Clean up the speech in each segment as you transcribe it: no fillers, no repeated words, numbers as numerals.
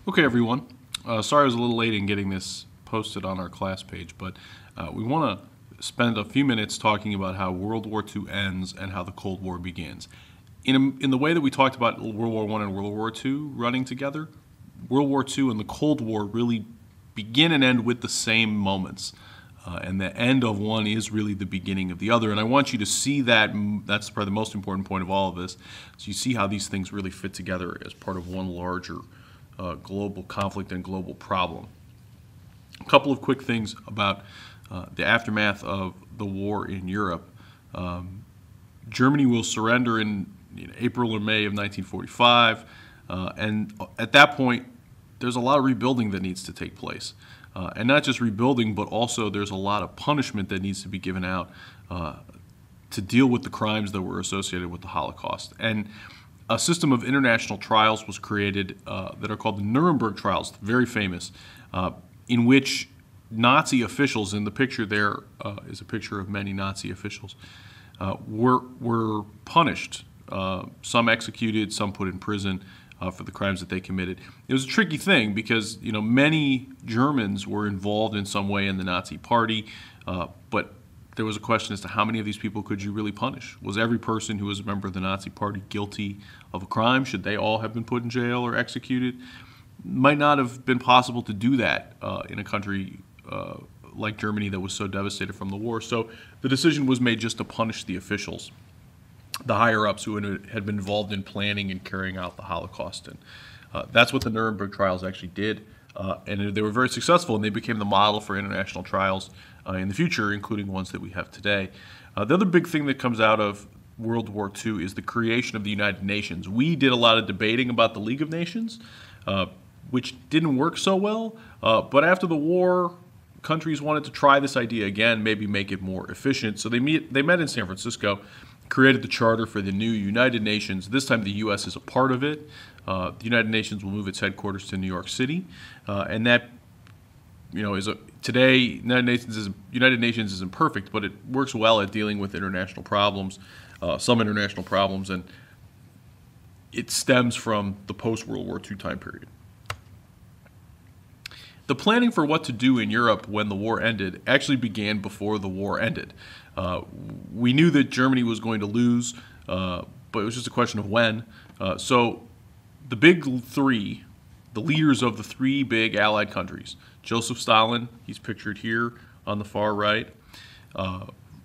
Okay, everyone. Sorry I was a little late in getting this posted on our class page, but we want to spend a few minutes talking about how World War II ends and how the Cold War begins. In the way that we talked about World War I and World War II running together, World War II and the Cold War really begin and end with the same moments. And the end of one is really the beginning of the other. And I want you to see that. That's probably the most important point of all of this. So you see how these things really fit together as part of one larger global conflict and global problem. A couple of quick things about the aftermath of the war in Europe. Germany will surrender in April or May of 1945, and at that point, there's a lot of rebuilding that needs to take place. And not just rebuilding, but also there's a lot of punishment that needs to be given out to deal with the crimes that were associated with the Holocaust. And a system of international trials was created that are called the Nuremberg trials, very famous, in which Nazi officials, in the picture there is a picture of many Nazi officials, were punished. Some executed, some put in prison for the crimes that they committed. It was a tricky thing because many Germans were involved in some way in the Nazi Party, but there was a question as to how many of these people could you really punish? Was every person who was a member of the Nazi Party guilty of a crime? Should they all have been put in jail or executed? Might not have been possible to do that in a country like Germany that was so devastated from the war. So the decision was made just to punish the officials, the higher-ups who had been involved in planning and carrying out the Holocaust. And that's what the Nuremberg trials actually did. And they were very successful, and they became the model for international trials in the future, including ones that we have today. The other big thing that comes out of World War II is the creation of the United Nations. We did a lot of debating about the League of Nations, which didn't work so well. But after the war, countries wanted to try this idea again, maybe make it more efficient. So they met in San Francisco, created the charter for the new United Nations. This time the U.S. is a part of it. The United Nations will move its headquarters to New York City, and that today United Nations isn't perfect, but it works well at dealing with international problems, some international problems, and it stems from the post-World War II time period. The planning for what to do in Europe when the war ended actually began before the war ended. We knew that Germany was going to lose, but it was just a question of when. So the big three, the leaders of the three big Allied countries, Joseph Stalin, he's pictured here on the far right.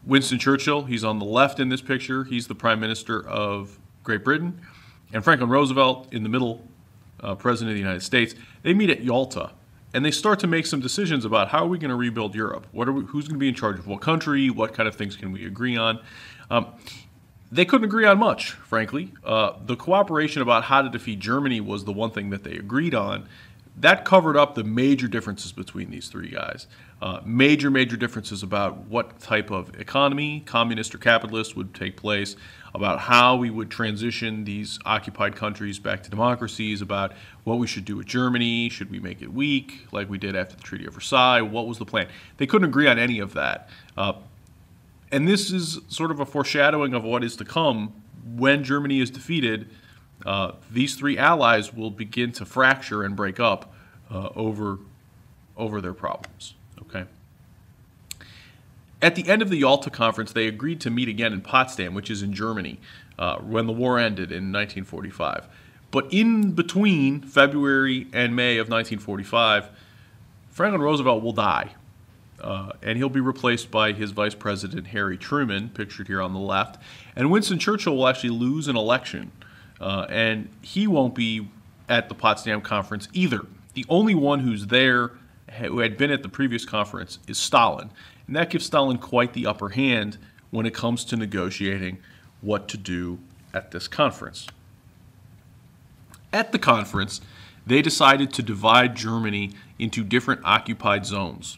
Winston Churchill, he's on the left in this picture. He's the Prime Minister of Great Britain. And Franklin Roosevelt, in the middle, President of the United States. They meet at Yalta, and they start to make some decisions about how are we going to rebuild Europe? Who's going to be in charge of what country? What kind of things can we agree on? They couldn't agree on much, frankly. The cooperation about how to defeat Germany was the one thing that they agreed on. That covered up the major differences between these three guys. Major differences about what type of economy, communist or capitalist, would take place, about how we would transition these occupied countries back to democracies, about what we should do with Germany. Should we make it weak, like we did after the Treaty of Versailles? What was the plan? They couldn't agree on any of that. And this is sort of a foreshadowing of what is to come. When Germany is defeated, these three allies will begin to fracture and break up over their problems. Okay. At the end of the Yalta Conference, they agreed to meet again in Potsdam, which is in Germany, when the war ended in 1945. But in between February and May of 1945, Franklin Roosevelt will die. And he'll be replaced by his vice president, Harry Truman, pictured here on the left. And Winston Churchill will actually lose an election, and he won't be at the Potsdam Conference either. The only one who's there, who had been at the previous conference, is Stalin. And that gives Stalin quite the upper hand when it comes to negotiating what to do at this conference. At the conference, they decided to divide Germany into different occupied zones.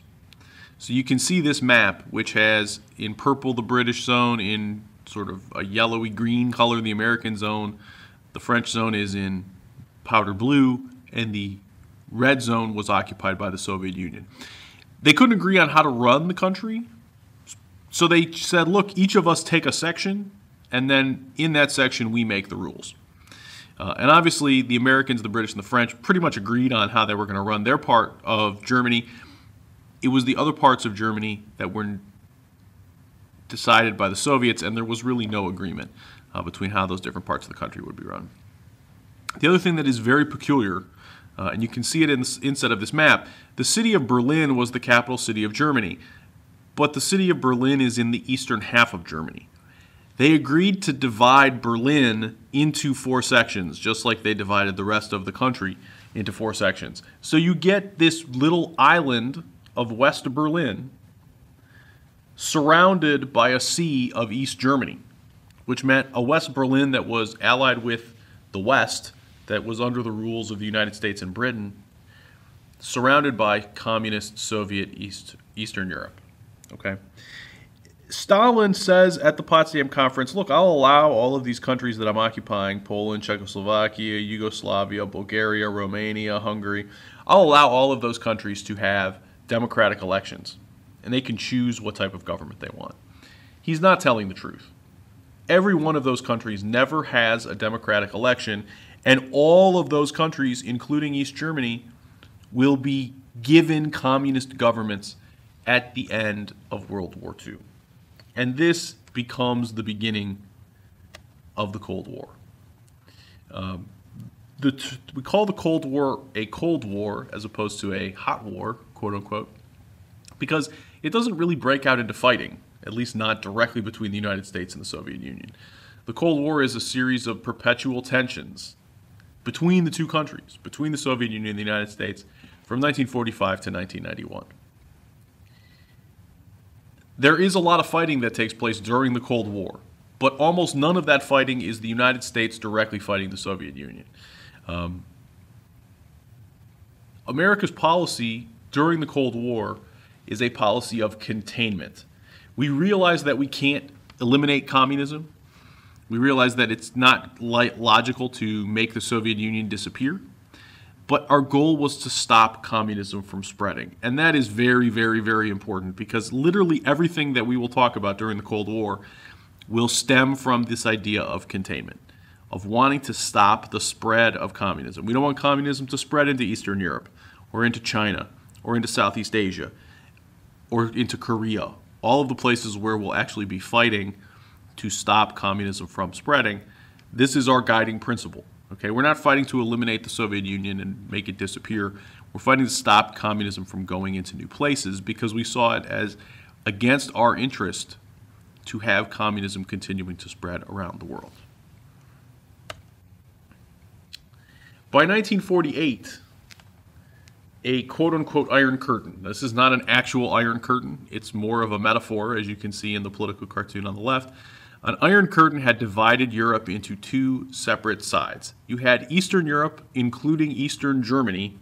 So you can see this map, which has in purple the British zone, in sort of a yellowy green color the American zone. The French zone is in powder blue, and the red zone was occupied by the Soviet Union. They couldn't agree on how to run the country, so they said, look, each of us take a section, and then in that section we make the rules. And obviously, the Americans, the British, and the French pretty much agreed on how they were going to run their part of Germany. It was the other parts of Germany that were decided by the Soviets, and there was really no agreement between how those different parts of the country would be run. The other thing that is very peculiar, and you can see it in the inside of this map, the city of Berlin was the capital city of Germany, but the city of Berlin is in the eastern half of Germany. They agreed to divide Berlin into 4 sections, just like they divided the rest of the country into 4 sections. So you get this little island of West Berlin surrounded by a sea of East Germany, which meant a West Berlin that was allied with the West, that was under the rules of the United States and Britain, surrounded by communist Soviet Eastern Europe. Okay. Stalin says at the Potsdam Conference, look, I'll allow all of these countries that I'm occupying, Poland, Czechoslovakia, Yugoslavia, Bulgaria, Romania, Hungary, I'll allow all of those countries to have democratic elections, and they can choose what type of government they want. He's not telling the truth. Every one of those countries never has a democratic election, and all of those countries, including East Germany, will be given communist governments at the end of World War II. And this becomes the beginning of the Cold War. We call the Cold War a Cold War as opposed to a hot war, quote unquote, because it doesn't really break out into fighting, at least not directly between the United States and the Soviet Union. The Cold War is a series of perpetual tensions between the two countries, between the Soviet Union and the United States, from 1945 to 1991. There is a lot of fighting that takes place during the Cold War, but almost none of that fighting is the United States directly fighting the Soviet Union. America's policy during the Cold War is a policy of containment. We realize that we can't eliminate communism. We realize that it's not logical to make the Soviet Union disappear. But our goal was to stop communism from spreading. And that is very, very, very important, because literally everything that we will talk about during the Cold War will stem from this idea of containment, of wanting to stop the spread of communism. We don't want communism to spread into Eastern Europe, or into China, or into Southeast Asia, or into Korea, all of the places where we'll actually be fighting to stop communism from spreading. This is our guiding principle. Okay, we're not fighting to eliminate the Soviet Union and make it disappear. We're fighting to stop communism from going into new places, because we saw it as against our interest to have communism continuing to spread around the world. By 1948, a quote-unquote Iron Curtain. This is not an actual Iron Curtain. It's more of a metaphor, as you can see in the political cartoon on the left. An Iron Curtain had divided Europe into 2 separate sides. You had Eastern Europe, including Eastern Germany,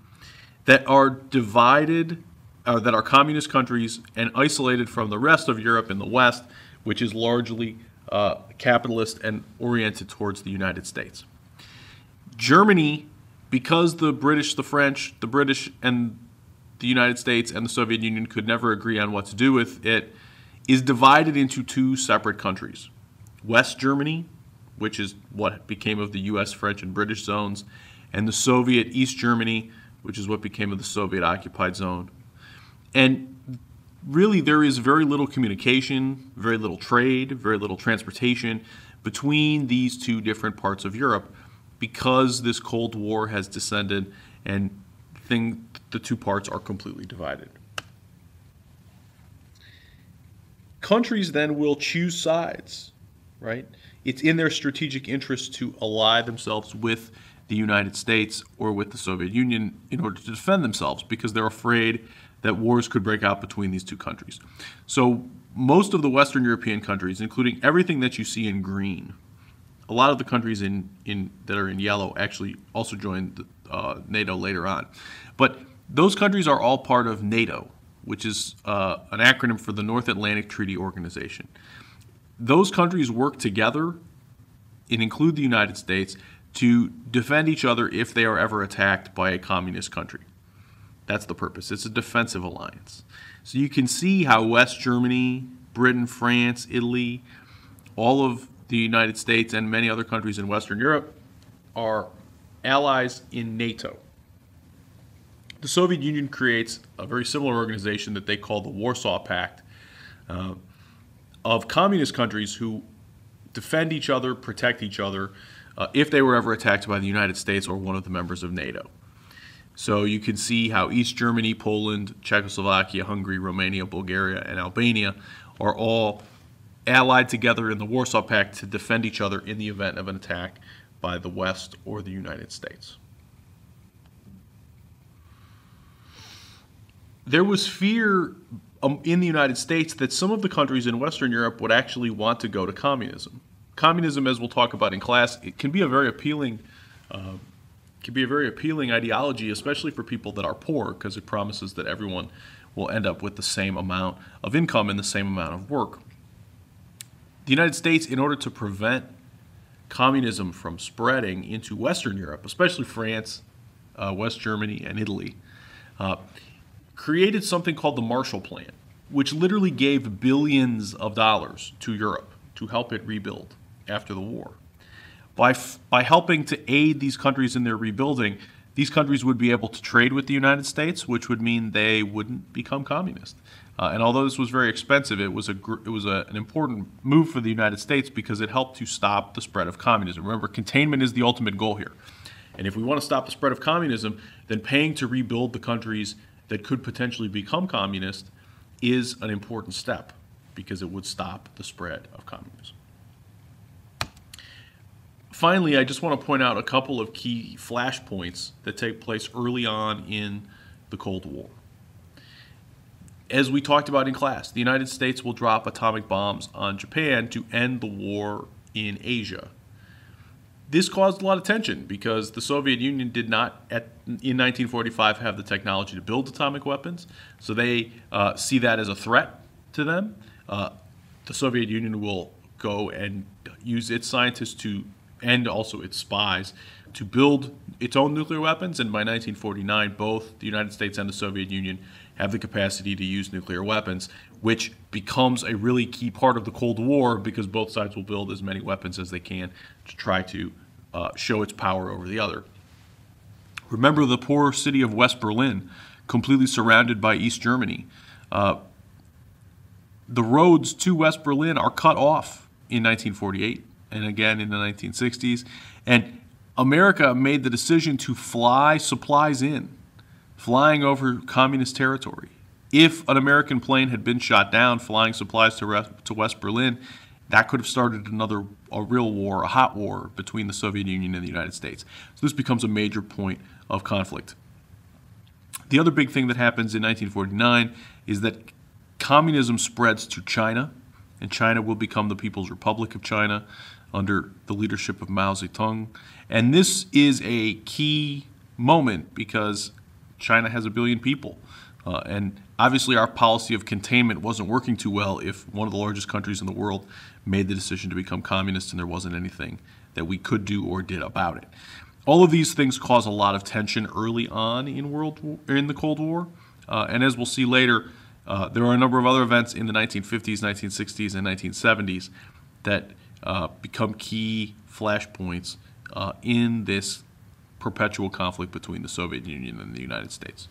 that are divided, that are communist countries and isolated from the rest of Europe in the West, which is largely capitalist and oriented towards the United States. Germany, because the British, the French, the British, and the United States and the Soviet Union could never agree on what to do with it, is divided into 2 separate countries. West Germany, which is what became of the U.S., French, and British zones, and the Soviet East Germany, which is what became of the Soviet-occupied zone. And really, there is very little communication, very little trade, very little transportation between these 2 different parts of Europe, because this Cold War has descended and the 2 parts are completely divided. Countries then will choose sides, right? It's in their strategic interest to ally themselves with the United States or with the Soviet Union in order to defend themselves, because they're afraid that wars could break out between these 2 countries. So most of the Western European countries, including everything that you see in green, a lot of the countries that are in yellow actually also joined NATO later on. But those countries are all part of NATO, which is an acronym for the North Atlantic Treaty Organization. Those countries work together, and include the United States, to defend each other if they are ever attacked by a communist country. That's the purpose. It's a defensive alliance. So you can see how West Germany, Britain, France, Italy, all of the United States and many other countries in Western Europe are allies in NATO. The Soviet Union creates a very similar organization that they call the Warsaw Pact of communist countries who defend each other, protect each other, if they were ever attacked by the United States or one of the members of NATO. So you can see how East Germany, Poland, Czechoslovakia, Hungary, Romania, Bulgaria, and Albania are all allied together in the Warsaw Pact to defend each other in the event of an attack by the West or the United States. There was fear in the United States that some of the countries in Western Europe would actually want to go to communism. Communism, as we'll talk about in class, it can be a very appealing ideology, especially for people that are poor, because it promises that everyone will end up with the same amount of income and the same amount of work. The United States, in order to prevent communism from spreading into Western Europe, especially France, West Germany, and Italy, created something called the Marshall Plan, which literally gave billions of dollars to Europe to help it rebuild after the war. By helping to aid these countries in their rebuilding, these countries would be able to trade with the United States, which would mean they wouldn't become communist. And although this was very expensive, it was an important move for the United States because it helped to stop the spread of communism. Remember, containment is the ultimate goal here. And if we want to stop the spread of communism, then paying to rebuild the countries that could potentially become communist is an important step because it would stop the spread of communism. Finally, I just want to point out a couple of key flashpoints that take place early on in the Cold War. As we talked about in class, the United States will drop atomic bombs on Japan to end the war in Asia. This caused a lot of tension because the Soviet Union did not, in 1945, have the technology to build atomic weapons, so they see that as a threat to them. The Soviet Union will go and use its scientists to, and also its spies, to build its own nuclear weapons, and by 1949, both the United States and the Soviet Union have the capacity to use nuclear weapons, which becomes a really key part of the Cold War because both sides will build as many weapons as they can to try to show its power over the other. Remember the poor city of West Berlin, completely surrounded by East Germany. The roads to West Berlin are cut off in 1948 and again in the 1960s, and America made the decision to fly supplies in, flying over communist territory. If an American plane had been shot down flying supplies to West Berlin, that could have started a real war, a hot war between the Soviet Union and the United States. So this becomes a major point of conflict. The other big thing that happens in 1949 is that communism spreads to China, and China will become the People's Republic of China under the leadership of Mao Zedong. And this is a key moment because China has 1 billion people. And obviously our policy of containment wasn't working too well if one of the largest countries in the world made the decision to become communist and there wasn't anything that we could do or did about it. All of these things cause a lot of tension early on in the Cold War. And as we'll see later, there are a number of other events in the 1950s, 1960s, and 1970s that become key flashpoints in this perpetual conflict between the Soviet Union and the United States.